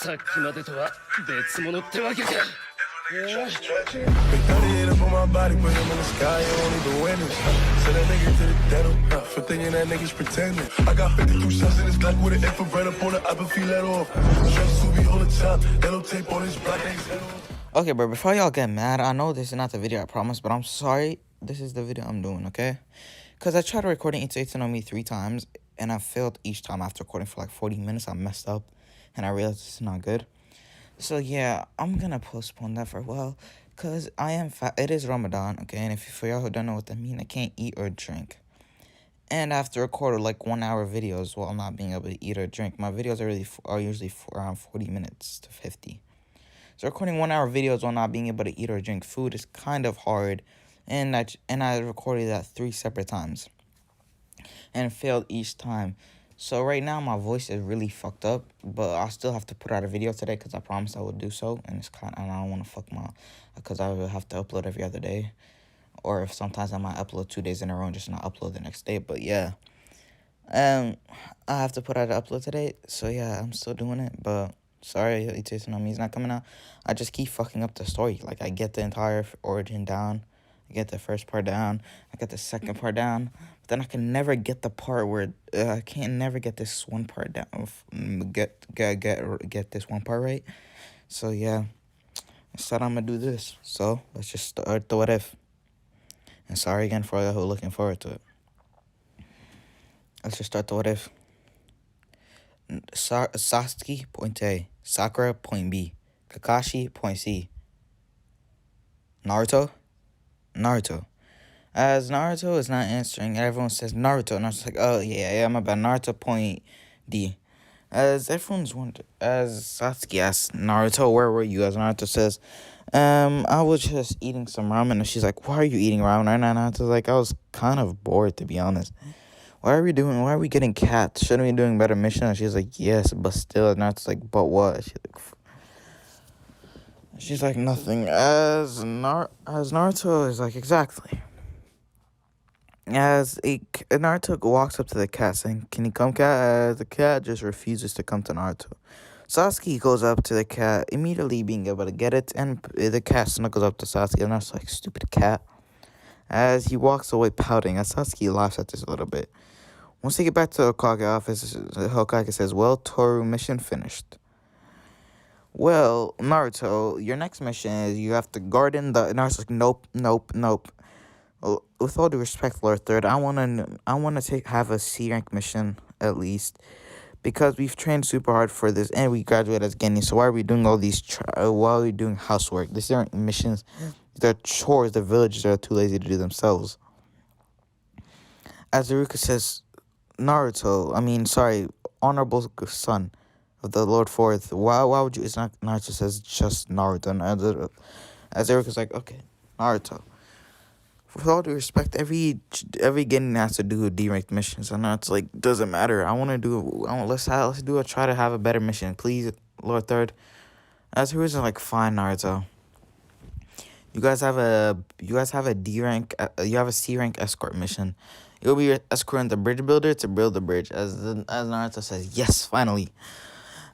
さっきまでとは別物ってわけか。Big 38 up on my body, put him in the sky, you don't even win it. Send that nigga to the dental, for thinking that nigga's pretending. I got 52 shots in this Glock with an infrared up on it, I been feel that off. Stress to be on the top, yellow tape on his black ace head off. Okay, bro, before y'all get mad, I know this is not the video, I promise, but I'm sorry. This is the video I'm doing, okay? Because I tried recording It's on Me 3 times, and I failed each time after recording for like 40 minutes. I messed up, and I realized this is not good. So, yeah, I'm going to postpone that for a while, because it is Ramadan, okay? And for y'all who don't know what that means, I can't eat or drink. And I have to record like 1 hour videos while not being able to eat or drink. My videos are usually around 40 minutes to 50. So recording 1 hour videos while not being able to eat or drink food is kind of hard, and I recorded that 3 separate times, and failed each time. So right now my voice is really fucked up, but I still have to put out a video today because I promised I would do so, and I don't want to fuck because I will have to upload every other day, or if sometimes I might upload 2 days in a row and just not upload the next day. But yeah, I have to put out an upload today, so yeah, I'm still doing it, but. Sorry, It's on Me is not coming out. I just keep fucking up the story. Like, I get the entire origin down. I get the first part down. I get the second part down. But then I can never get the part where... I can't never get this one part down. Get this one part right. So, yeah. Instead, I'm going to do this. So, let's just start the what if. And sorry again for all who are looking forward to it. Let's just start the what if. Sasuke, point A. Sakura, point B. Kakashi, point C. Naruto. As Naruto is not answering, everyone says Naruto. And I was like, oh, yeah, my bad. Naruto, point D. As everyone's wondering, as Sasuke asks Naruto, where were you? As Naruto says, I was just eating some ramen. And she's like, why are you eating ramen right now? And Naruto's like, I was kind of bored, to be honest. Why are we getting cats? Shouldn't we be doing better mission? And she's like, yes, but still. And Naruto's like, but what? She's like, nothing. As Naruto is like, exactly. Naruto walks up to the cat saying, can you come, cat? The cat just refuses to come to Naruto. Sasuke goes up to the cat, immediately being able to get it, and the cat snuggles up to Sasuke, and Naruto's like, stupid cat. As he walks away pouting, as Sasuke laughs at this a little bit. Once they get back to the Hokage office, Hokage says, well, Toru, mission finished. Well, Naruto, your next mission is you have to garden the... Naruto's like, nope. Well, with all due respect, Lord Third, I want to have a C rank mission, at least. Because we've trained super hard for this, and we graduated as Genin, so why are we doing all these... why are we doing housework? These aren't missions. They're chores the villagers are too lazy to do themselves. As Iruka says... honorable son of the Lord Fourth. Why would you? It's not Naruto says just Naruto. As Erika's like, okay, Naruto. With all due respect, every Genin has to do D-ranked missions, and Naruto's like, doesn't matter. Let's try to have a better mission, please, Lord Third. As Hiru's like, fine, Naruto. You guys have a D rank. You have a C rank escort mission. You'll be escorting the bridge builder to build the bridge. As Naruto says, yes, finally.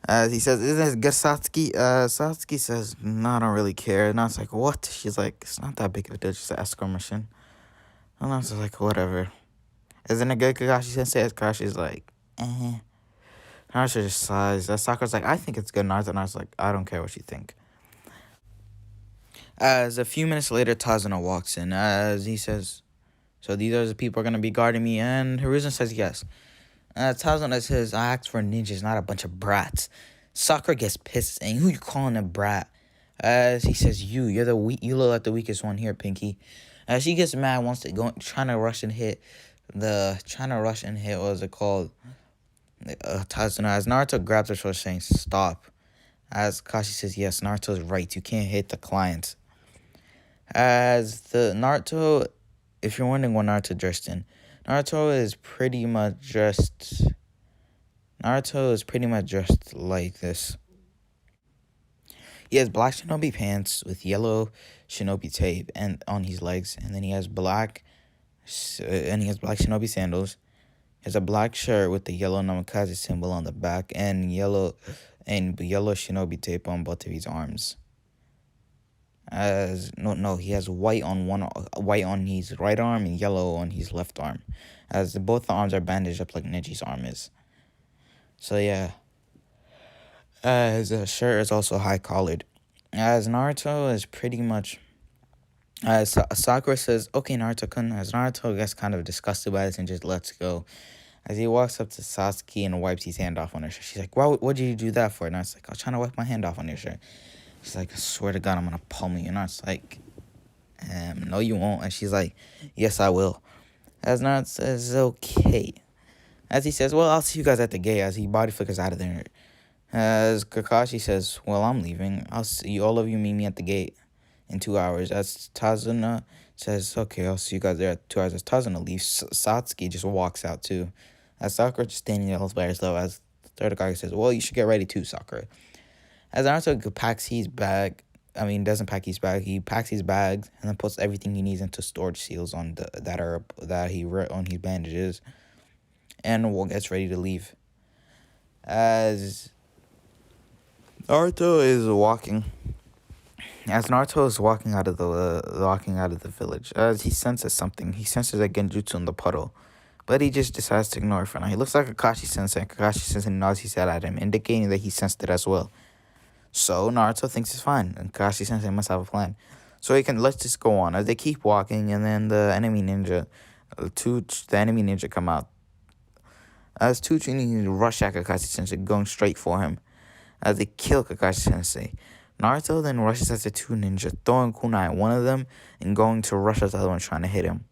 As he says, isn't it good, Satsuki? Satsuki says, no, I don't really care. And Naruto's like, what? She's like, it's not that big of a deal, just an escort mission. And Naruto's like, whatever. Isn't it good, Kakashi Sensei? Kakashi's like, Naruto just sighs. Sakura's like, I think it's good, Naruto. Naruto's like, I don't care what you think. As a few minutes later, Tazuna walks in. As he says, so these are the people who are going to be guarding me. And Hiruzen says yes. Tazuna says, I asked for ninjas, not a bunch of brats. Sakura gets pissed, saying, who you calling a brat? As he says, you look like the weakest one here, Pinky. As she gets mad, trying to rush and hit, what is it called? Tazuna. As Naruto grabs her shoulder, saying, stop. As Kashi says, yes, Naruto's right. You can't hit the clients. As the Naruto, if you're wondering what Naruto dressed in, Naruto is pretty much dressed like this. He has black shinobi pants with yellow shinobi tape and on his legs, and then he has black shinobi sandals. He has a black shirt with the yellow namikaze symbol on the back and yellow shinobi tape on both of his arms. He has white on his right arm and yellow on his left arm. As both the arms are bandaged up like Neji's arm is. So yeah. His shirt is also high collared. As Naruto is pretty much Sakura says, okay, Naruto-kun. As Naruto gets kind of disgusted by this and just lets go. As he walks up to Sasuke and wipes his hand off on her shirt. She's like, what did you do that for? And I was like, I was trying to wipe my hand off on your shirt. She's like, I swear to God, I'm going to pummel you. And I was like, no, you won't. And she's like, yes, I will. As Naruto says, okay. As he says, well, I'll see you guys at the gate. As he body flickers out of there. As Kakashi says, well, I'm leaving. I'll see you, all of you meet me at the gate in 2 hours. As Tazuna says, okay, I'll see you guys there at 2 hours. As Tazuna leaves, Satsuki just walks out too. As Sakura just standing there by herself. As the third Hokage says, well, you should get ready too, Sakura. As Naruto packs his bag, doesn't pack his bag. He packs his bags and then puts everything he needs into storage seals that he wrote on his bandages, and gets ready to leave. As Naruto is walking out of the village, as he senses something. He senses a genjutsu in the puddle, but he just decides to ignore it for now. He looks like Kakashi Sensei, and Kakashi Sensei nods his head at him, indicating that he sensed it as well. So Naruto thinks it's fine, and Kakashi Sensei must have a plan. So let's just go on. As they keep walking, and then the enemy ninja come out. As two Chunin rush at Kakashi Sensei, going straight for him. As they kill Kakashi Sensei. Naruto then rushes at the two ninja, throwing kunai at one of them, and going to rush at the other one, trying to hit him.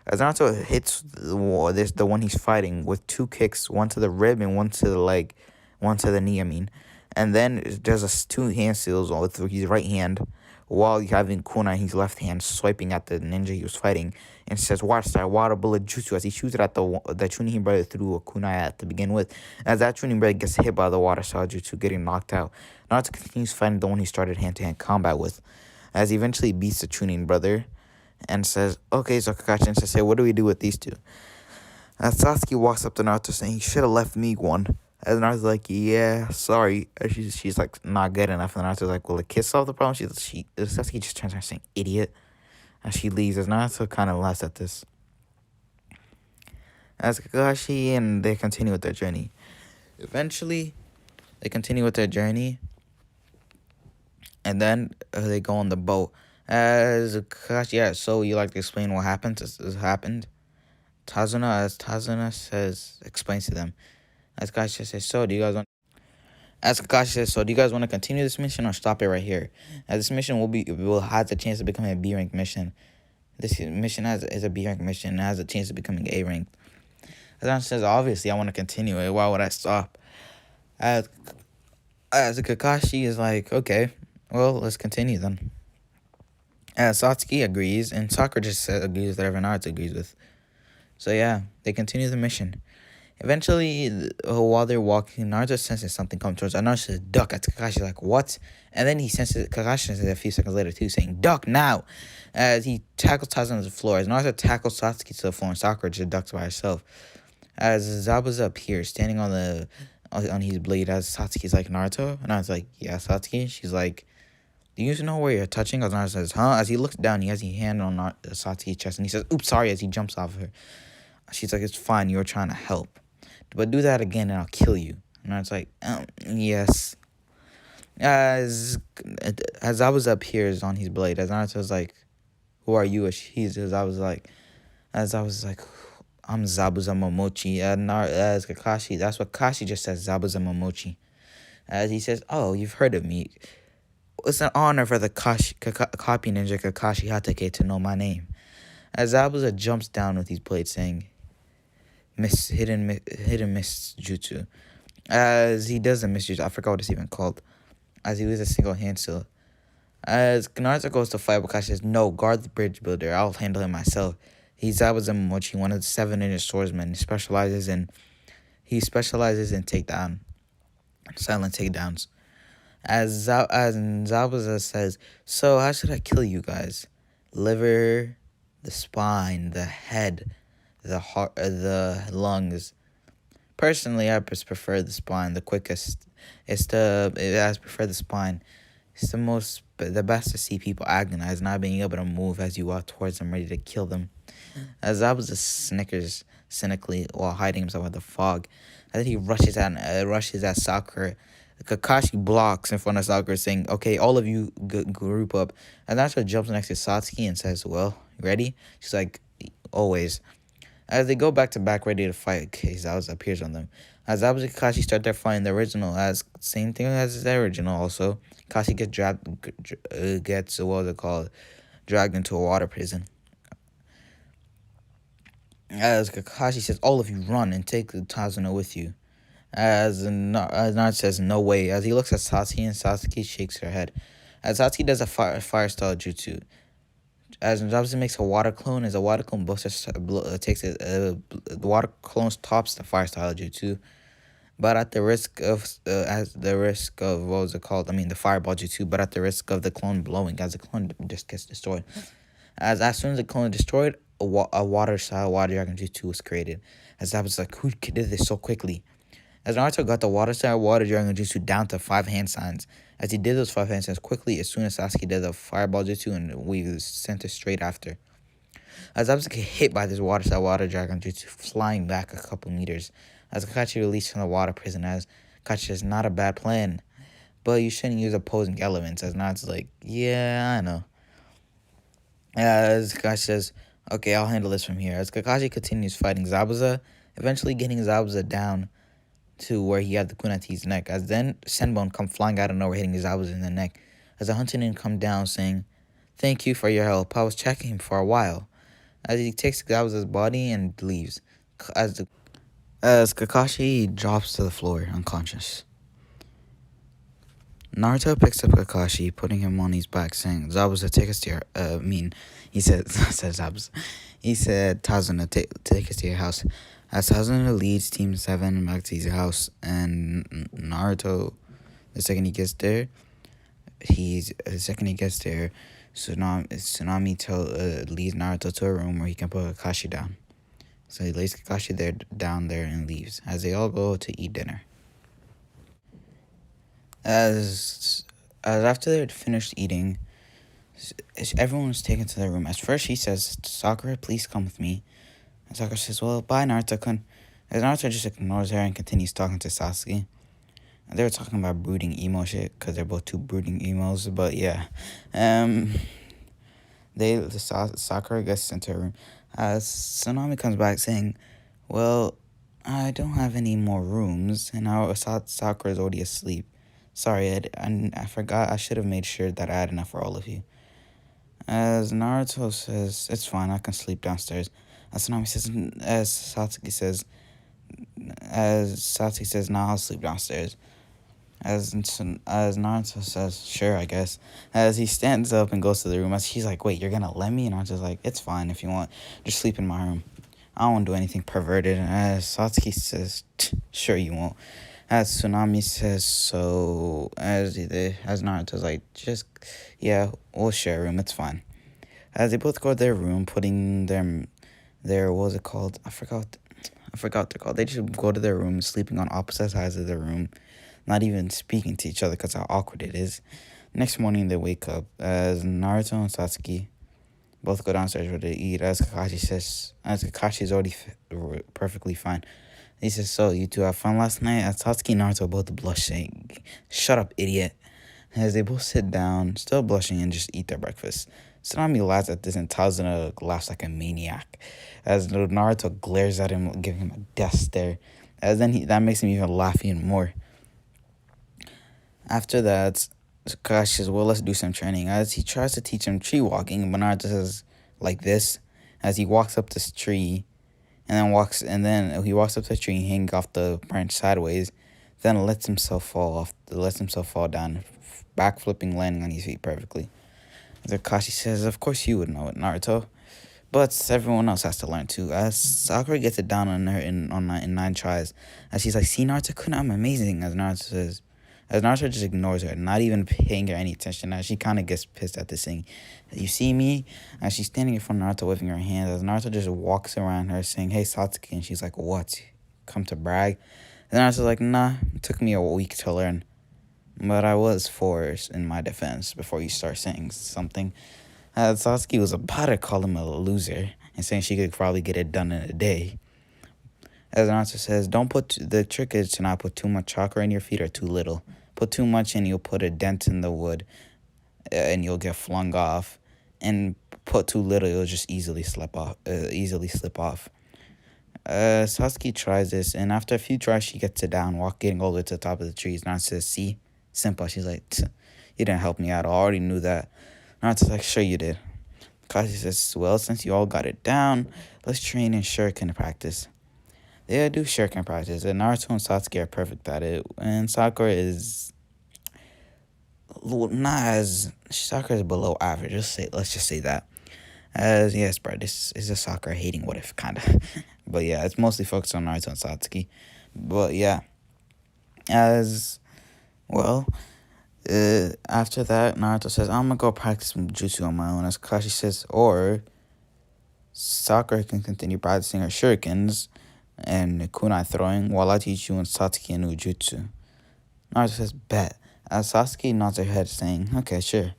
As Naruto hits the one he's fighting with two kicks, one to the rib and one to the leg, one to the knee, And then there's two hand seals with his right hand, while having kunai in his left hand, swiping at the ninja he was fighting, and says, water style, water bullet jutsu, as he shoots it at the Chunin brother threw a kunai at to begin with. As that Chunin brother gets hit by the water style jutsu, getting knocked out, Naruto continues fighting the one he started hand-to-hand combat with, as he eventually beats the Chunin brother, and says, okay, so Kakashi and says, what do we do with these two? As Sasuke walks up to Naruto saying, he should have left me one. And Naruto's like, yeah, sorry. And she's like, not good enough. And Naruto's like, will a kiss solve the problem? Sasuke just turns around saying, idiot. And she leaves. As Naruto kind of laughs at this. As Kakashi and they continue with their journey. Eventually, they continue with their journey. And then they go on the boat. As Kakashi, yeah, so you like to explain what happened? Happened? Tazuna says, explains to them. As Kakashi says, so do you guys want to continue this mission or stop it right here? As this mission will have the chance to become a B rank mission. This mission is a B rank mission and has a chance of becoming A rank. As Naruto says, obviously I want to continue it. Why would I stop? As Kakashi is like, okay, well, let's continue then. As Satsuki agrees, and Sakura just agrees with whatever Naruto agrees with. So yeah, they continue the mission. Eventually, while they're walking, Naruto senses something come towards him. Naruto says, duck. At Kakashi's like, what? And then Kakashi senses it a few seconds later too, saying, duck now! As he tackles Tazuna to the floor. As Naruto tackles Satsuki to the floor, and Sakura just ducks by herself. As Zabuza appears, standing on his blade, as Satsuki's like, Naruto? And Naruto's like, yeah, Satsuki? She's like, do you know where you're touching? As Naruto says, huh? As he looks down, he has his hand on Satsuki's chest, and he says, oops, sorry, as he jumps off of her. She's like, it's fine, you're trying to help. But do that again and I'll kill you. And I was like, yes. As Zabuza appears on his blade, as Naruto's like, who are you? As I was like, I'm Zabuza Momochi. As Kakashi, that's what Kakashi just says, Zabuza Momochi. As he says, oh, you've heard of me. It's an honor for the copy ninja Kakashi Hatake to know my name. As Zabuza jumps down with his blade, saying, hidden miss jutsu. As he does the miss jutsu, I forgot what it's even called. As he uses a single hand seal. As Naruto goes to fight, Kakashi says, no, guard the bridge builder. I'll handle him myself. He's Zabuza Momochi, one of the 7 ninja swordsmen. He specializes in takedown, silent takedowns. As Zabuza says, so how should I kill you guys? Liver, the spine, the head, the heart, the lungs. Personally, I just prefer the spine. The quickest. I prefer the spine. It's the best to see people agonize, not being able to move as you walk towards them, ready to kill them. As Zabuza snickers cynically while hiding himself in the fog. As he rushes at Sakura. Kakashi blocks in front of Sakura, saying, "Okay, all of you group up." And Naruto jumps next to Satsuki and says, "Well, ready?" She's like, "Always." As they go back to back, ready to fight, Zabuza appears on them. As Zabuza and Kakashi start their fight in the original, as same thing as the original also, Kakashi gets dragged into a water prison. As Kakashi says, "All of you run and take the Tazuna with you." As Naruto says, "No way." As he looks at Satsuki and Satsuki shakes her head. As Satsuki does a fire style jutsu. As Zabuza makes a water clone, as a water clone takes it, the water clone stops the fire style jutsu, but at the risk of the fireball jutsu, but at the risk of the clone blowing, as the clone just gets destroyed. As soon as the clone is destroyed, a water style water dragon jutsu was created. As Zabuza's like, "Who did this so quickly?" As Naruto got the water style water dragon jutsu down to 5 hand signs. As he did those 5 hand signs quickly, as soon as Sasuke did the fireball jutsu and we sent it straight after. As Zabuza get hit by this water style water dragon jutsu, flying back a couple meters. As Kakashi released from the water prison, as Kakashi says, "Not a bad plan, but you shouldn't use opposing elements." As Naruto's like, "Yeah, I know." As Kakashi says, "Okay, I'll handle this from here." As Kakashi continues fighting Zabuza, eventually getting Zabuza down to where he had the kunai to his neck. As then Senbone come flying out of nowhere, hitting Zabuza in the neck. As the Huntsman come down, saying, "Thank you for your help. I was checking him for a while." As he takes Zabuza's body and leaves. As Kakashi drops to the floor, unconscious. Naruto picks up Kakashi, putting him on his back, saying, "Zabuza, take us to your, he said, Zabuza. He said, "Tazuna, take us to your house." As Tazuna leads Team 7 back to his house, and Naruto, the second he gets there, Tsunami leads Naruto to a room where he can put Kakashi down. So he lays Kakashi down there and leaves, as they all go to eat dinner. As after they're finished eating, everyone was taken to their room. At first, she says, "Sakura, please come with me." And Sakura says, "Well, bye, Naruto-kun." As Naruto just ignores her and continues talking to Sasuke. And they were talking about brooding emo shit, because they're both two brooding emos, but yeah. Sakura gets into her room. Tsunami comes back saying, "Well, I don't have any more rooms, and Sakura's already asleep. Sorry, I forgot. I should have made sure that I had enough for all of you." As Naruto says, "It's fine, I can sleep downstairs." As Satsuki says, "Nah, I'll sleep downstairs." As Naruto says, "Sure, I guess." As he stands up and goes to the room, as he's like, "Wait, you're gonna let me?" And Naruto's like, "It's fine if you want. Just sleep in my room. I won't do anything perverted." And as Satsuki says, "Sure you won't." As Tsunami says, so as Naruto's like, "Yeah, we'll share a room, it's fine." As they both go to their room, putting their what was it called? I forgot what they're called. They just go to their room, sleeping on opposite sides of their room, not even speaking to each other because how awkward it is. Next morning, they wake up as Naruto and Satsuki both go downstairs where they eat. As Kakashi is already perfectly fine. He says, "So, you two have fun last night?" As Satsuki and Naruto both blush, saying, "Shut up, idiot." As they both sit down, still blushing, and just eat their breakfast. Tsunami laughs at this, and Tazuna laughs like a maniac. As Naruto glares at him, giving him a death stare. As then that makes him even laugh even more. After that, Kakashi says, "Well, let's do some training." As he tries to teach him tree walking, but Naruto says, like this, as he walks up this tree, and then he walks up the tree and hangs off the branch sideways, then lets himself fall down, backflipping, landing on his feet perfectly. Kakashi says, "Of course you would know it, Naruto, but everyone else has to learn too." As Sakura gets it down on her in 9 tries, as she's like, "See, Naruto-kun, I'm amazing." As As Naruto just ignores her, not even paying her any attention. Now she kind of gets pissed at this thing. You see me? And she's standing in front of Naruto waving her hand. As Naruto just walks around her saying, "Hey, Satsuki." And she's like, "What? Come to brag?" And Naruto's like, "Nah, it took me a week to learn. But I was forced in my defense before you start saying something." Satsuki was about to call him a loser and saying she could probably get it done in a day. As Naruto says, the trick is to not put too much chakra in your feet or too little. Put too much and you'll put a dent in the wood and you'll get flung off. And put too little, you'll just easily slip off. Satsuki tries this, and after a few tries, she gets it down, getting all the way to the top of the trees. Naruto says, "See? Simple." She's like, "You didn't help me out. I already knew that." Naruto's like, "Sure you did." Kakashi says, "Well, since you all got it down, let's train in shuriken practice." They do shuriken practice, and Naruto and Satsuki are perfect at it. And Sakura is Sakura is below average. Let's just say that. As yes, bro, this is a Sakura hating what if kind of, but yeah, it's mostly focused on Naruto and Satsuki. But yeah, as well. After that, Naruto says, "I'm gonna go practice some jutsu on my own." As Kakashi says, or Sakura can continue practicing her shurikens and kunai throwing while I teach you and Satsuki a new jutsu. Naruto says, "Bet." As Sasuke nods her head, saying, "Okay, sure."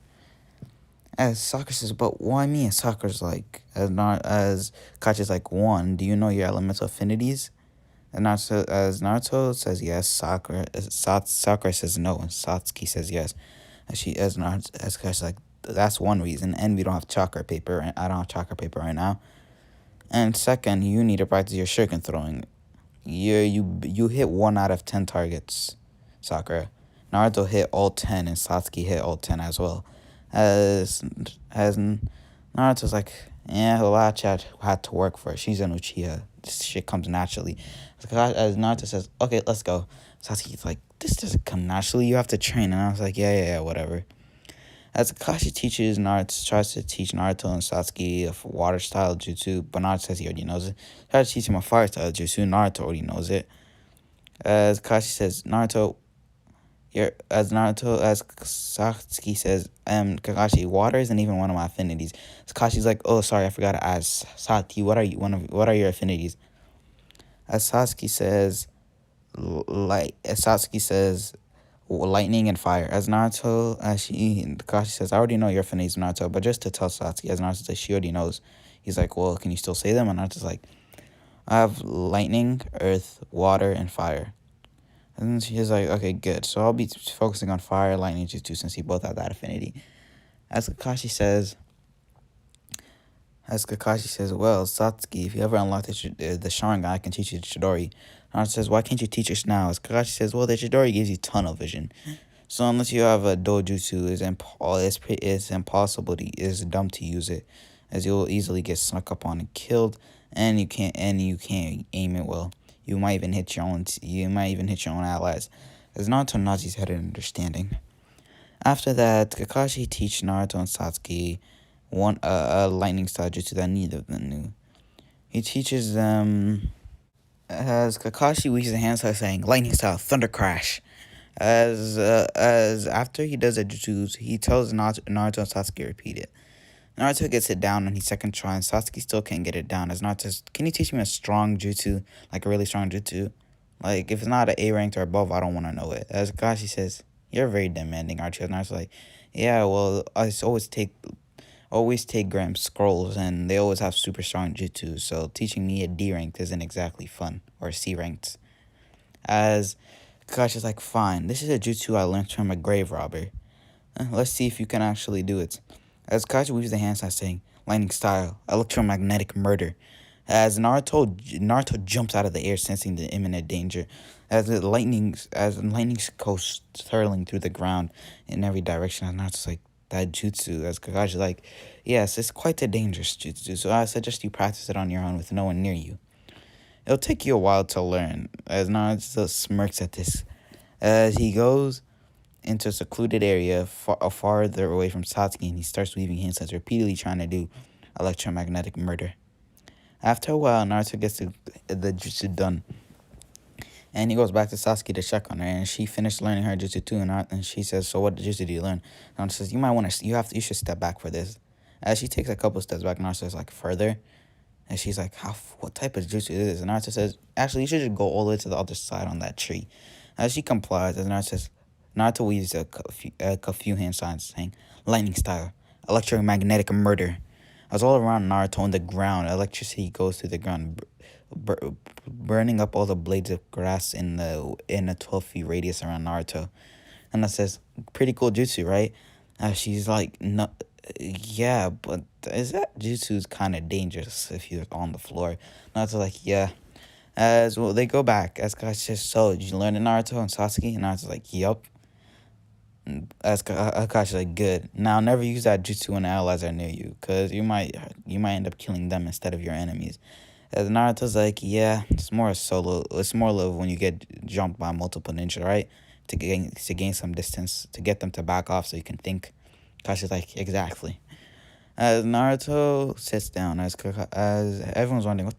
As Sakura says, "But why me?" And Sakura's like, as Kakachi's like, "One, do you know your elemental affinities?" And Naruto says yes, Sakura says no, and Satsuki says yes. As Kakachi's like, "That's one reason, and we don't have chakra paper, and I don't have chakra paper right now. And second, you need to practice your shuriken throwing. You hit 1 out of 10 targets, Sakura. Naruto hit all 10, and Satsuki hit all 10 as well." As Naruto's like, "Yeah, Holacha had to work for it. She's an Uchiha. This shit comes naturally." As Naruto says, "Okay, let's go." Satsuki's like, "This doesn't come naturally. You have to train." And I was like, yeah, whatever. As Kakashi tries to teach Naruto and Satsuki a water style jutsu, but Naruto says he already knows it. Tries to teach him a fire style jutsu, Naruto already knows it. As Kakashi says, as Satsuki says, "Kakashi, water isn't even one of my affinities." Kakashi's like, "Oh, sorry, I forgot to ask. Satsuki, what are your affinities?" As Satsuki says, lightning and fire. Kakashi says, "I already know your affinities, Naruto, but just to tell Satsuki," as Naruto says, "She already knows." He's like, "Well, can you still say them?" And Naruto's like, "I have lightning, earth, water, and fire." And she's like, "Okay, good. So I'll be focusing on fire, lightning, jutsu, since you both have that affinity." As Kakashi says, "Well, Satsuki, if you ever unlock the Sharingan, I can teach you the Chidori." Naruto says, "Why can't you teach us now?" As Kakashi says, "Well, the Chidori gives you tunnel vision. So unless you have a dojutsu, it's impossible it's dumb to use it, as you'll easily get snuck up on and killed, and you can't aim it well. You might even hit your own allies." As Naruto nods his head in understanding. After that, Kakashi teaches Naruto and Satsuki a lightning style jutsu that neither of them knew. He teaches them as Kakashi weaves his hands saying, "Lightning style, thunder crash." As after he does a jutsu, he tells Naruto and Sasuke to repeat it. Naruto gets it down on his second try, and Sasuke still can't get it down. As Naruto says, "Can you teach me a strong jutsu, like a really strong jutsu? Like, if it's not an A ranked or above, I don't want to know it." As Kakashi says, "You're very demanding, aren't you?" And Naruto's like, "Yeah, well, I always take Graham's scrolls, and they always have super strong jutsu, so teaching me a D ranked isn't exactly fun, or C ranked." As Kakashi's like, "Fine, this is a jutsu I learned from a grave robber. Let's see if you can actually do it." As Kakashi weaves the hand sign saying, "Lightning style, electromagnetic murder." As Naruto jumps out of the air, sensing the imminent danger. As lightning goes hurling through the ground in every direction. And Naruto's like, "That jutsu." As Kakashi's like, "Yes, it's quite a dangerous jutsu, so I suggest you practice it on your own with no one near you. It'll take you a while to learn." As Naruto smirks at this, as he goes into a secluded area farther away from Satsuki, and he starts weaving hand signs, repeatedly trying to do electromagnetic murder. After a while, Naruto gets the jutsu done, And he goes back to Sasuke to check on her, and she finished learning her jutsu too. And she says, "So what jutsu do you learn?" Naruto says, you should step back for this." As she takes a couple steps back, Naruto says, like, further. And she's like, what type of jutsu is this? And Naruto says, actually, you should just go all the way to the other side on that tree. As she complies, as Naruto weaves a few hand signs saying, lightning style, electromagnetic murder. As all around Naruto on the ground, electricity goes through the ground, burning up all the blades of grass in a 12 feet radius around Naruto. And that says, pretty cool jutsu, right? She's like, no, yeah, but is that jutsu's kind of dangerous if you're on the floor? Naruto's like, yeah. As well, they go back. As Kakashi says, so did you learn in Naruto and Sasuke? And Naruto's like, yup. As Kakashi's like, good. Now never use that jutsu when allies are near you, cause you might end up killing them instead of your enemies. As Naruto's like, yeah, it's more solo. It's more love when you get jumped by multiple ninja, right? To gain some distance, to get them to back off so you can think. Kakashi's like, exactly. As Naruto sits down, as everyone's wondering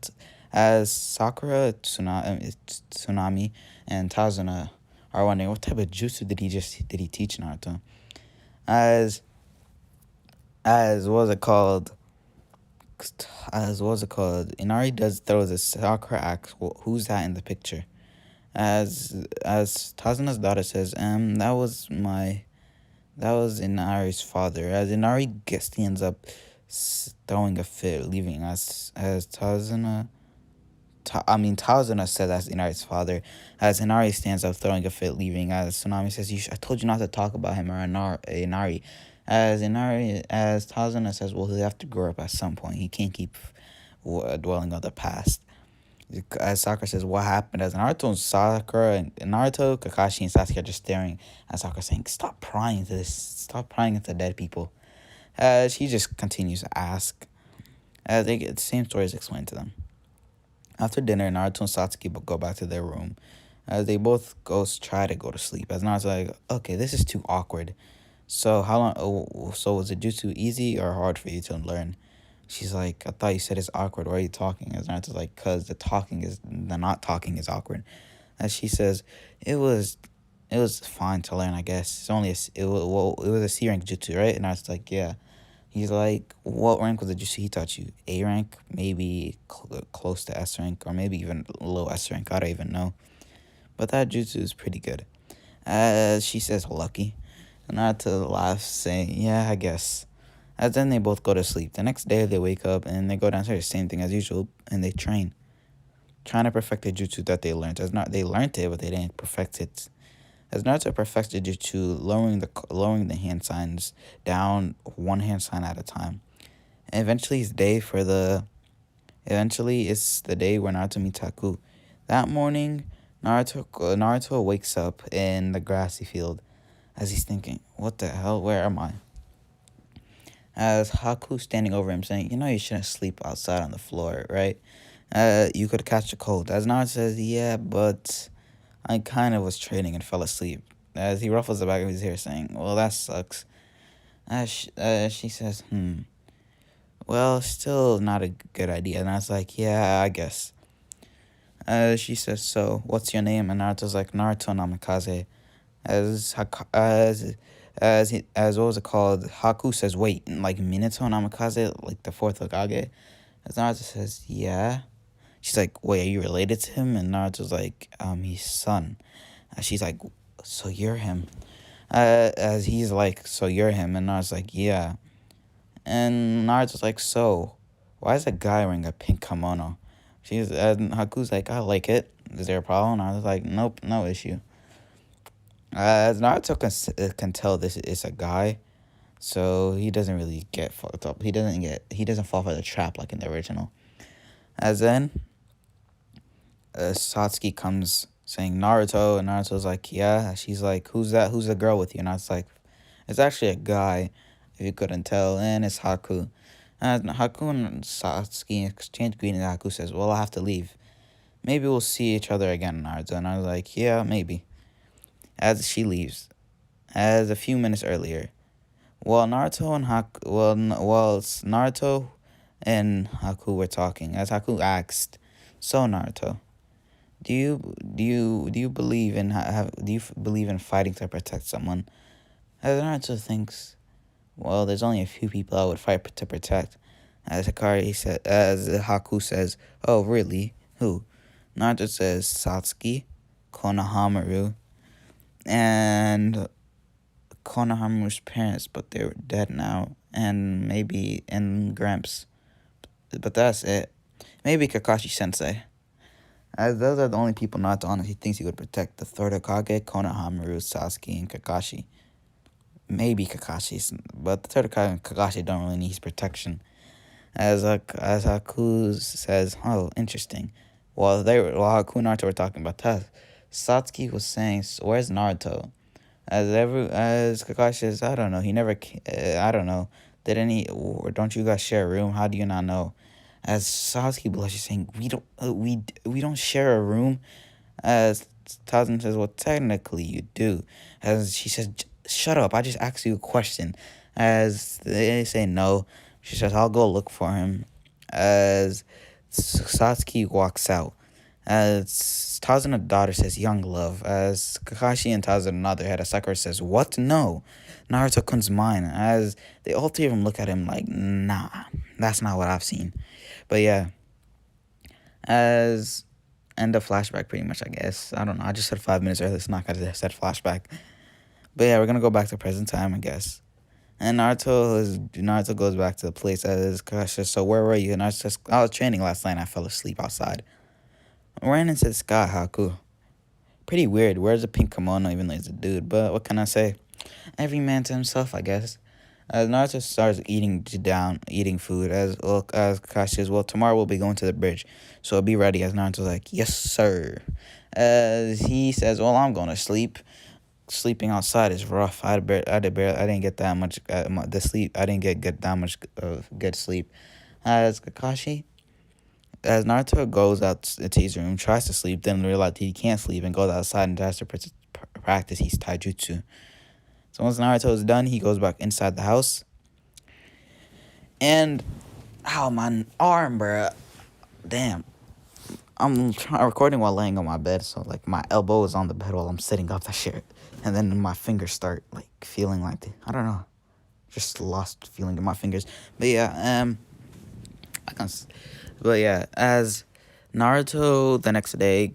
as Sakura, Tsunami, and Tazuna are wondering what type of jutsu did he teach Naruto? As what was it called? Inari throws a Sakura axe. Well, who's that in the picture? As Tazuna's daughter says, that was Inari's father. As Inari stands up, throwing a fit, leaving Tazuna said that's Inari's father. As Inari stands up, throwing a fit, leaving. As Tsunami says, I told you not to talk about him or Inari. As Tazuna says, well, he'll have to grow up at some point. He can't keep dwelling on the past. As Sakura says, what happened? As Naruto, Kakashi, and Sasuke are just staring at Sakura saying, stop prying into this. Stop prying into dead people. As he just continues to ask. As they get the same stories explained to them. After dinner, Naruto and Satsuki go back to their room. As they both try to go to sleep. As Naruto's like, okay, this is too awkward. So how long? So was it jutsu easy or hard for you to learn? She's like, I thought you said it's awkward. Why are you talking? As Naruto's like, cause the not talking is awkward. As she says, it was fine to learn, I guess. It was a C rank jutsu, right? And Naruto's like, yeah. He's like, what rank was the jutsu he taught you? A rank, maybe close to S rank, or maybe even low S rank. I don't even know. But that jutsu is pretty good. As she says, lucky. And Naruto laughs, saying, yeah, I guess. As then they both go to sleep. The next day they wake up and they go downstairs, same thing as usual, and they train. Trying to perfect the jutsu that they learned. They learned it, but they didn't perfect it. As Naruto perfects the jutsu, lowering the hand signs down one hand sign at a time. And eventually it's the day where Naruto meets Haku. That morning, Naruto wakes up in the grassy field as he's thinking, what the hell, where am I? As Haku's standing over him saying, you shouldn't sleep outside on the floor, right? You could catch a cold. As Naruto says, yeah, but I kind of was training and fell asleep. As he ruffles the back of his hair saying, well, that sucks. As she says, well, still not a good idea. And I was like, yeah, I guess. She says, so, what's your name? And Naruto's like, Naruto Namikaze. As what was it called? Haku says, wait, like Minato Namikaze, like the fourth Hokage? As Naruto says, yeah. She's like, wait, are you related to him? And Naruto's like, he's son. She's like, so you're him. As he's like, so you're him. And Naruto's like, yeah. And Naruto's like, so, why is a guy wearing a pink kimono? And Haku's like, I like it. Is there a problem? Naruto's like, nope, no issue. As Naruto can tell this is a guy, so he doesn't really get fucked up. He doesn't fall for the trap like in the original. As then, Satsuki comes saying Naruto, and Naruto's like, yeah. She's like, who's that? Who's the girl with you? And I was like, it's actually a guy, if you couldn't tell, and it's Haku. And Haku and Satsuki exchange greetings. Haku says, well, I have to leave. Maybe we'll see each other again, Naruto. And I was like, yeah, maybe. As she leaves, as a few minutes earlier, Naruto and Haku were talking, as Haku asked, so Naruto, Do you believe in believe in fighting to protect someone? As Naruto thinks, well, there's only a few people I would fight to protect. As Haku says, oh really? Who? Naruto says Satsuki, Konohamaru, and Konohamaru's parents, but they're dead now, and Gramps. But that's it. Maybe Kakashi Sensei. As those are the only people Naruto honestly thinks he would protect: the third Hokage, Konohamaru, Sasuke, and Kakashi. Maybe Kakashi's, but the third Hokage and Kakashi don't really need his protection. As Haku says, oh, interesting. While Haku and Naruto were talking about that, Satsuki was saying, "Where's Naruto?" As Kakashi says, I don't know. He never. I don't know. Or don't you guys share a room? How do you not know? As Satsuki blushes, saying, we don't share a room. As Tazan says, well, technically you do. As she says, shut up. I just asked you a question. As they say no. She says, I'll go look for him. As Satsuki walks out. As Tazana's daughter says, young love. As Kakashi and Tazana nod their head, as Sakura says, what? No. Naruto-kun's mine. As they all three of them look at him like, nah, that's not what I've seen. But yeah. As end of flashback pretty much, I guess. I don't know. I just said 5 minutes earlier. It's not because I said flashback. But yeah, we're going to go back to present time, I guess. And Naruto goes back to the place as Kakashi says, so where were you? And Naruto says, I was training last night and I fell asleep outside. I ran into the sky, Haku. Pretty weird. Where's the pink kimono even though he's a dude? But what can I say? Every man to himself, I guess. As Naruto starts eating food, as Kakashi says, well, tomorrow we'll be going to the bridge, so be ready. As Naruto's like, yes, sir. As he says, well, I'm going to sleep. Sleeping outside is rough. I didn't get that much the sleep. I didn't get that much good sleep. As as Naruto goes out to his room, tries to sleep, then realizes he can't sleep and goes outside and tries to practice his taijutsu. So once Naruto is done, he goes back inside the house. And, ow, my arm, bruh. Damn. I'm recording while laying on my bed, so, like, my elbow is on the bed while I'm sitting up that shit. And then my fingers start, like, feeling like, I don't know. Just lost feeling in my fingers. But, yeah, as Naruto the next day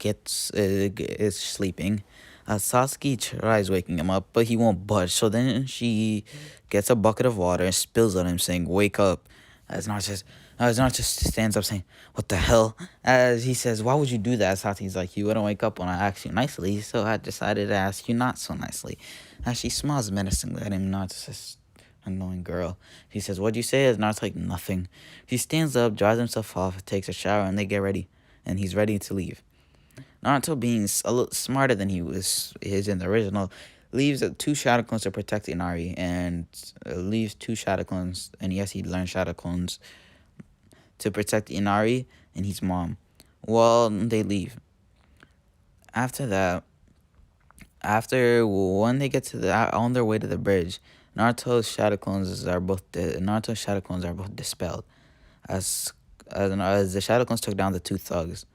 is sleeping, Sasuke tries waking him up, but he won't budge. So then she gets a bucket of water and spills on him, saying, wake up. As Naruto stands up, saying, what the hell? As he says, why would you do that? Sasuke's like, you wouldn't wake up when I asked you nicely, so I decided to ask you not so nicely. As she smiles menacingly at him, Naruto says, annoying girl. He says, what'd you say? As Naruto's like, nothing. He stands up, dries himself off, takes a shower, and they get ready. And he's ready to leave. Naruto, being a little smarter than he is in the original, leaves 2 shadow clones to protect Inari, and leaves 2 shadow clones, and yes, he learned shadow clones to protect Inari and his mom. Well, they leave. After when they get on their way to the bridge, Naruto's shadow clones are both dispelled, as the shadow clones took down the 2 thugs.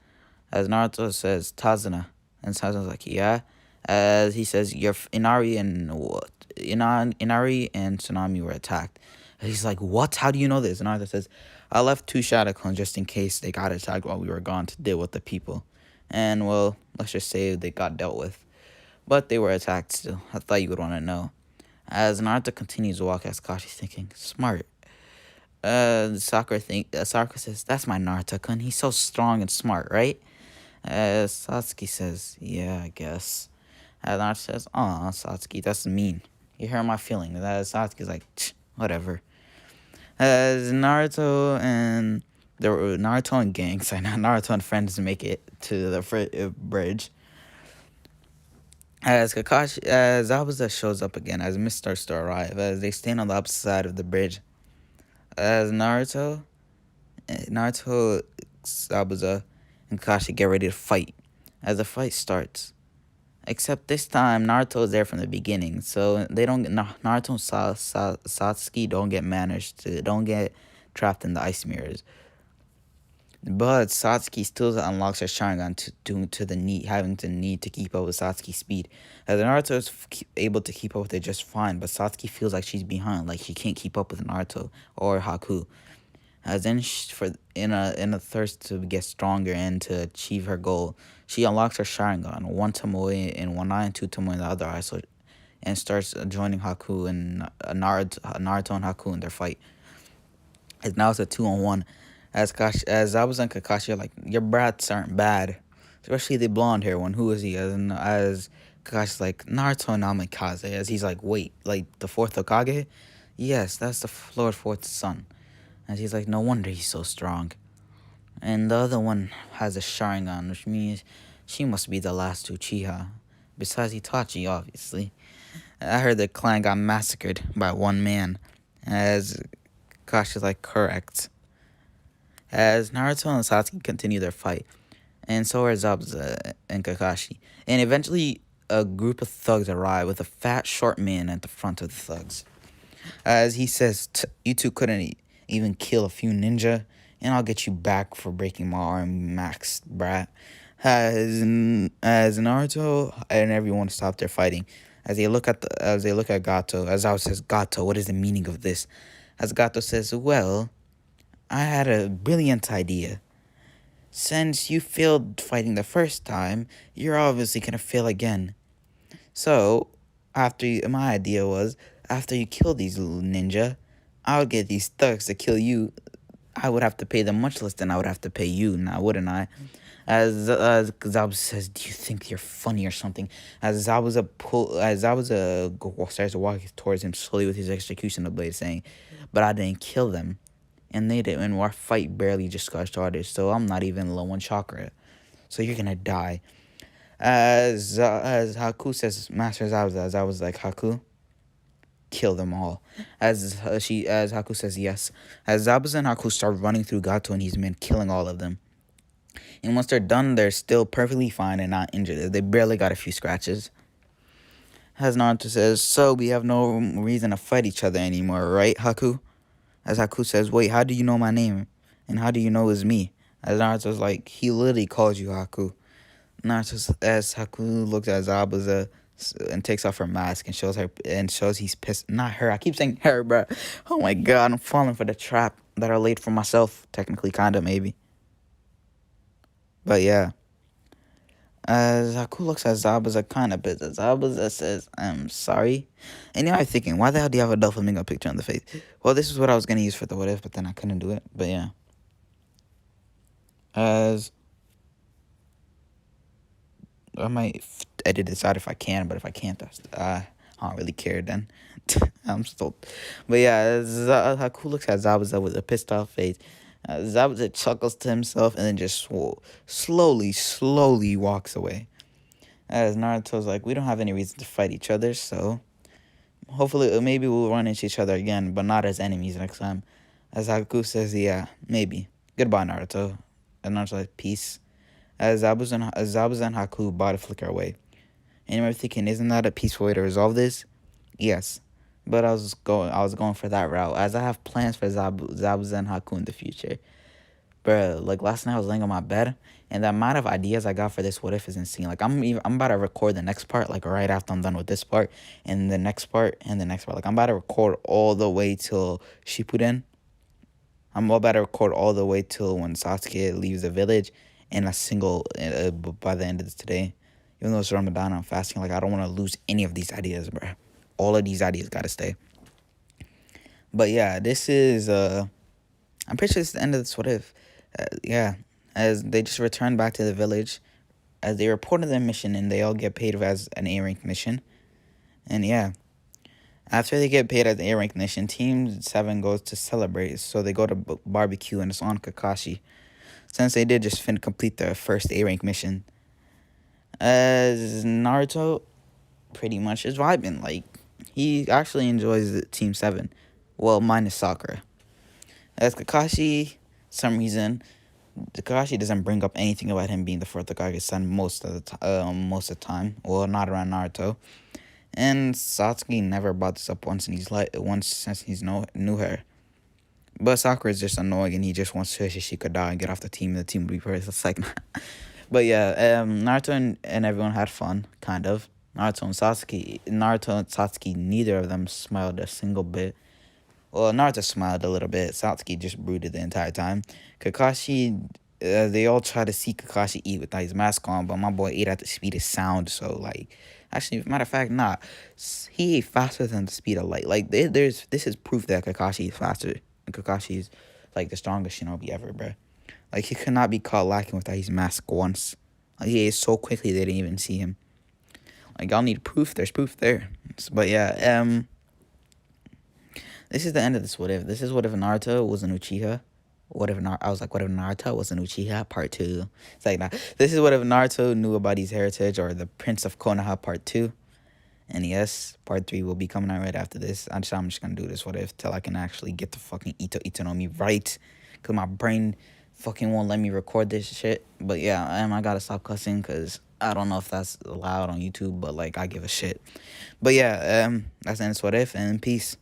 As Naruto says, Tazuna, and Tazana's like, yeah. As he says, your Inari and Tsunami were attacked. And he's like, what? How do you know this? And Naruto says, I left 2 shadow clones just in case they got attacked while we were gone to deal with the people. And, well, let's just say they got dealt with. But they were attacked still. I thought you would want to know. As Naruto continues to walk, as Kashi's thinking, smart. Sakura says, that's my Naruto-kun. He's so strong and smart, right? Satsuki says, yeah, I guess. And Naruto says, aw, Satsuki, that's mean. You hurt my feelings. Satsuki's like, whatever. As Naruto and gangs, Naruto and friends make it to the bridge. As Zabuza shows up again, as Mist starts to arrive, as they stand on the opposite side of the bridge. As Naruto, Zabuza, and Kakashi get ready to fight. As the fight starts. Except this time, Naruto is there from the beginning, so Naruto and Satsuki don't get trapped in the ice mirrors. But Satsuki still unlocks her Sharingan due to the having the need to keep up with Satsuki's speed. As Naruto is able to keep up with it just fine, but Satsuki feels like she's behind, like she can't keep up with Naruto or Haku. As then, in a thirst to get stronger and to achieve her goal, she unlocks her Sharingan, one Tomoe in one eye and two Tomoe in the other eye, and starts joining Haku and Naruto and Haku in their fight. And now it's a 2-on-1. As Zabuza and Kakashi are like, your brats aren't bad, especially the blonde hair one. Who is he? As Kakashi's like, Naruto Namikaze. As he's like, wait, like the fourth Hokage? Yes, that's the Lord Fourth's son. And he's like, no wonder he's so strong. And the other one has a Sharingan, which means she must be the last Uchiha. Besides Itachi, obviously. I heard the clan got massacred by one man. As Kakashi's like, correct. As Naruto and Sasuke continue their fight, and so are Zabuza and Kakashi. And eventually, a group of thugs arrive with a fat, short man at the front of the thugs. As he says, you two couldn't even kill a few ninja, and I'll get you back for breaking my arm, Max, brat. As Naruto and everyone stop their fighting, as they look at Gato, as Zabuza says, Gato, what is the meaning of this? As Gato says, well, I had a brilliant idea. Since you failed fighting the first time, you're obviously gonna fail again. So, my idea was, after you kill these little ninja, I would get these thugs to kill you. I would have to pay them much less than I would have to pay you, now wouldn't I? As Zabuza says, do you think you're funny or something? As Zabuza starts to walk towards him slowly with his executioner blade, saying, but I didn't kill them. And they did, and our fight barely just got started, so I'm not even low on chakra. So you're gonna die. As Haku says, Master Zabuza, I was like, Haku, kill them all. As Haku says, yes. As Zabuza and Haku start running through Gato and his men, killing all of them. And once they're done, they're still perfectly fine and not injured. They barely got a few scratches. As Naruto says, so we have no reason to fight each other anymore, right, Haku? As Haku says, wait, how do you know my name? And how do you know it's me? As Naruto's like, he literally calls you Haku. As Haku looks at Zabuza and takes off her mask and shows he's pissed. Not her. I keep saying her, bro. Oh my god, I'm falling for the trap that I laid for myself. Technically, kinda, maybe. But yeah. As Haku looks at Zabuza kind of pissed. Zabuza says, I'm sorry. And you're thinking, why the hell do you have a Doflamingo picture on the face? Well, this is what I was going to use for the what if, but then I couldn't do it. But yeah. As I might edit this out if I can, but if I can't, I don't really care then. I'm still. But yeah, Haku looks at Zabuza with a pissed off face. Zabuza chuckles to himself and then just slowly walks away. As Naruto's like, we don't have any reason to fight each other, so hopefully, maybe we'll run into each other again, but not as enemies next time. As Haku says, yeah, maybe. Goodbye, Naruto. And Naruto's like, peace. As Zabuza and Haku body flicker away. And you might be thinking, isn't that a peaceful way to resolve this? Yes. But I was going for that route, as I have plans for Zabuza and Haku in the future. Bro, like last night I was laying on my bed, and the amount of ideas I got for this what if is insane. Like I'm about to record the next part, like right after I'm done with this part, and the next part, and the next part. Like I'm about to record all the way till Shippuden. I'm about to record all the way till when Sasuke leaves the village, in a single by the end of this today. Even though it's Ramadan, I'm fasting. Like I don't want to lose any of these ideas, bro. All of these ideas gotta stay. But yeah, this is I'm pretty sure this is the end of this what if. Yeah, as they just return back to the village, as they report on their mission, and they all get paid as an A-rank mission. And yeah, after they get paid as an A-rank mission, Team 7 goes to celebrate. So they go to barbecue, and it's on Kakashi, since they did just complete their first A-rank mission. As Naruto pretty much is vibing. Like, he actually enjoys the Team 7. Well, minus Sakura. As Kakashi, some reason, Kakashi doesn't bring up anything about him being the fourth Hokage's son most of the time. Well, not around Naruto. And Satsuki never brought this up once since he's knew her. But Sakura is just annoying, and he just wants Shishika and get off the team. The team would be first. It's like, but yeah, Naruto and everyone had fun, kind of. Naruto and Satsuki, neither of them smiled a single bit. Well, Naruto smiled a little bit. Satsuki just brooded the entire time. Kakashi, they all try to see Kakashi eat without his mask on, but my boy ate at the speed of sound. So, like, actually, matter of fact, nah, he ate faster than the speed of light. Like, this is proof that Kakashi is faster. And Kakashi is, like, the strongest shinobi ever, bruh. Like, he could not be caught lacking without his mask once. Like, he ate so quickly they didn't even see him. Like, y'all need proof. There's proof there. But yeah, this is the end of this what if. This is what if Naruto was an Uchiha. What if Naruto was an Uchiha part 2. It's like, nah, this is what if Naruto knew about his heritage, or the Prince of Konoha part 2. And yes, part 3 will be coming out right after this. I'm just gonna do this what if till I can actually get the fucking Ito no Mi right. Cause my brain fucking won't let me record this shit. But yeah, I gotta stop cussing because I don't know if that's allowed on YouTube, but like I give a shit. But yeah, that's the end of what if, and peace.